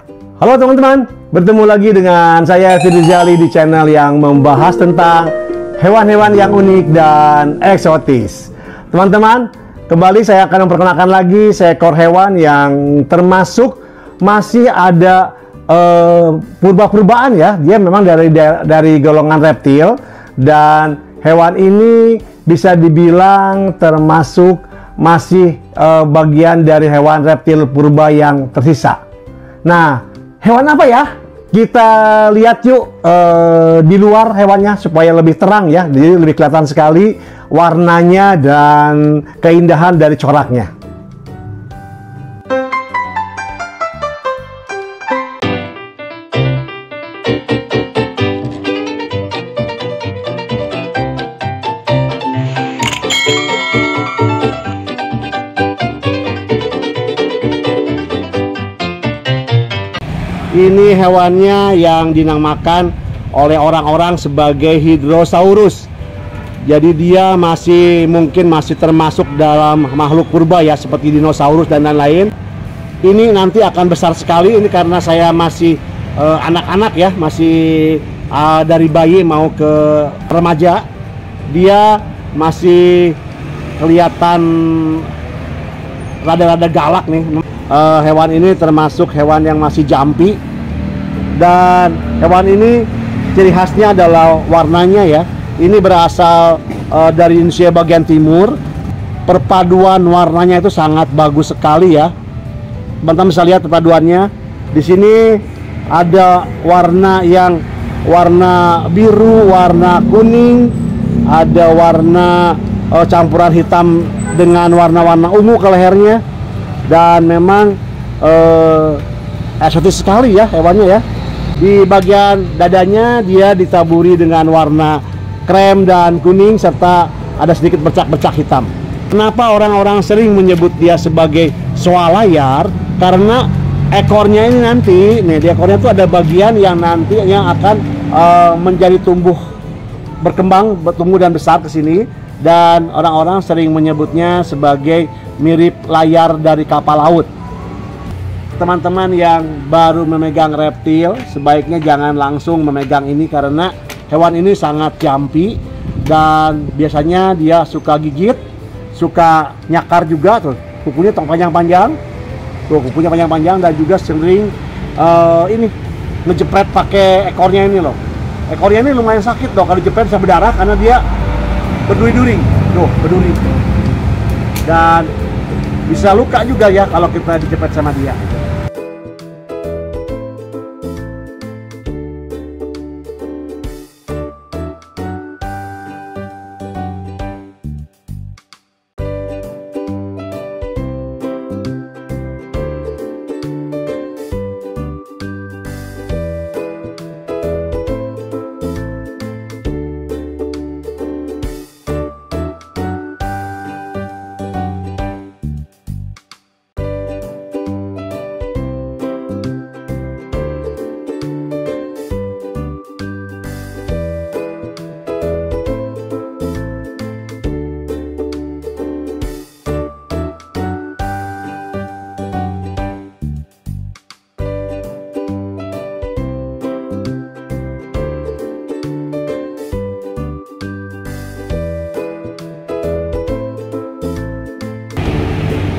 Halo teman-teman, bertemu lagi dengan saya Firzali di channel yang membahas tentang hewan-hewan yang unik dan eksotis. Teman-teman, kembali saya akan memperkenalkan lagi seekor hewan yang termasuk masih ada purba-purbaan ya. Dia memang dari golongan reptil, dan hewan ini bisa dibilang termasuk masih bagian dari hewan reptil purba yang tersisa. Nah, hewan apa ya? Kita lihat yuk di luar hewannya supaya lebih terang ya. Jadi lebih kelihatan sekali warnanya dan keindahan dari coraknya. Ini hewannya yang dinamakan oleh orang-orang sebagai Hydrosaurus. Jadi dia mungkin masih termasuk dalam makhluk purba ya, seperti dinosaurus dan lain-lain. Ini nanti akan besar sekali. Ini karena saya masih anak-anak ya, masih dari bayi mau ke remaja. Dia masih kelihatan rada-rada galak nih. Hewan ini termasuk hewan yang masih jampi, dan hewan ini ciri khasnya adalah warnanya ya. Ini berasal dari Indonesia bagian timur. Perpaduan warnanya itu sangat bagus sekali ya. Teman-teman bisa lihat perpaduannya. Di sini ada warna yang warna biru, warna kuning, ada warna campuran hitam dengan warna-warna ungu ke lehernya. Dan memang eksotis sekali ya hewannya ya. Di bagian dadanya dia ditaburi dengan warna krem dan kuning, serta ada sedikit bercak-bercak hitam. Kenapa orang-orang sering menyebut dia sebagai swalayan? Karena ekornya ini nanti, nih di ekornya itu ada bagian yang nanti yang akan menjadi berkembang, bertumbuh dan besar ke sini. Dan orang-orang sering menyebutnya sebagai mirip layar dari kapal laut. Teman-teman yang baru memegang reptil, sebaiknya jangan langsung memegang ini karena hewan ini sangat jampi, dan biasanya dia suka gigit, suka nyakar juga tuh. Kukunya panjang-panjang. Tuh, kukunya panjang-panjang, dan juga sering ini ngejepret pakai ekornya ini loh. Ekornya ini lumayan sakit loh kalau dijepret, bisa berdarah karena dia berduri-duri, tuh berduri, dan bisa luka juga ya kalau kita dijepret sama dia.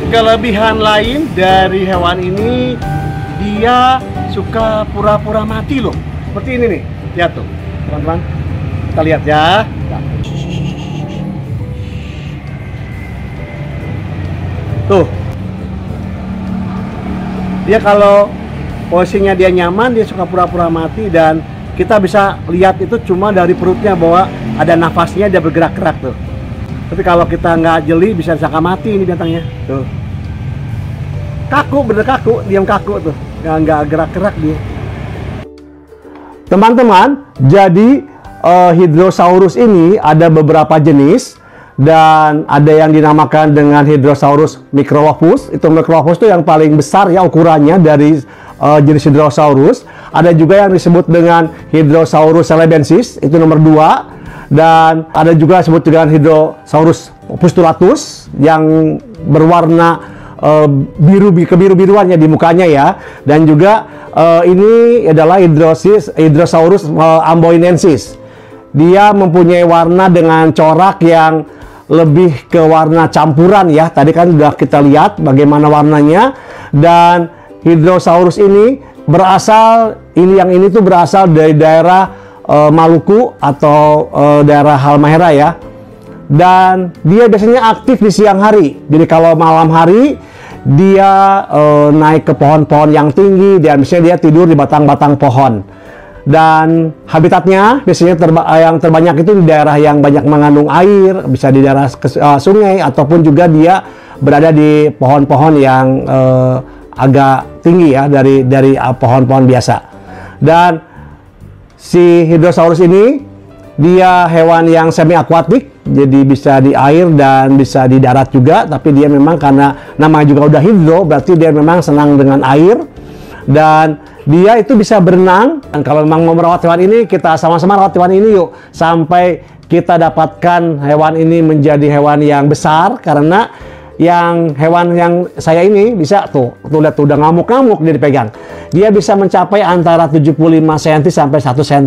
Kelebihan lain dari hewan ini, dia suka pura-pura mati loh. Seperti ini nih, lihat tuh teman-teman. Kita lihat ya. Tuh, dia kalau posisinya dia nyaman, dia suka pura-pura mati, dan kita bisa lihat itu cuma dari perutnya bahwa ada nafasnya, dia bergerak-gerak tuh. Tapi kalau kita nggak jeli, bisa disangka mati ini binatangnya. Tuh, kaku, bener kaku, diam kaku tuh, nggak gerak-gerak dia. Teman-teman, jadi Hydrosaurus ini ada beberapa jenis, dan ada yang dinamakan dengan Hydrosaurus microlophus. Itu microlophus itu yang paling besar ya ukurannya dari jenis Hydrosaurus. Ada juga yang disebut dengan Hydrosaurus celebensis, itu nomor 2. Dan ada juga disebut dengan Hydrosaurus pustulatus yang berwarna kebiru-biruannya di mukanya ya. Dan juga ini adalah Hydrosaurus amboinensis. Dia mempunyai warna dengan corak yang lebih ke warna campuran ya. Tadi kan sudah kita lihat bagaimana warnanya. Dan Hydrosaurus ini yang ini tuh berasal dari daerah Maluku atau daerah Halmahera ya. Dan dia biasanya aktif di siang hari. Jadi kalau malam hari dia naik ke pohon-pohon yang tinggi, dan biasanya dia tidur di batang-batang pohon. Dan habitatnya biasanya yang terbanyak itu di daerah yang banyak mengandung air, bisa di daerah sungai, ataupun juga dia berada di pohon-pohon yang agak tinggi ya, dari pohon-pohon biasa. Dan si Hydrosaurus ini dia hewan yang semi akuatik, jadi bisa di air dan bisa di darat juga. Tapi dia memang karena namanya juga udah hidro, berarti dia memang senang dengan air. Dan dia itu bisa berenang. Dan kalau memang mau merawat hewan ini, kita sama-sama rawat hewan ini yuk, sampai kita dapatkan hewan ini menjadi hewan yang besar. Karena hewan yang saya ini bisa lihat tuh udah ngamuk-ngamuk dia dipegang. Dia bisa mencapai antara 75 cm sampai 1 cm.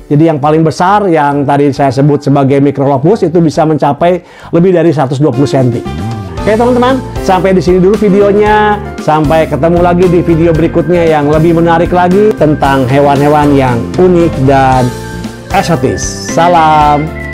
Jadi yang paling besar yang tadi saya sebut sebagai Microlopus itu bisa mencapai lebih dari 120 cm. Oke teman-teman, sampai di sini dulu videonya. Sampai ketemu lagi di video berikutnya yang lebih menarik lagi tentang hewan-hewan yang unik dan eksotis. Salam.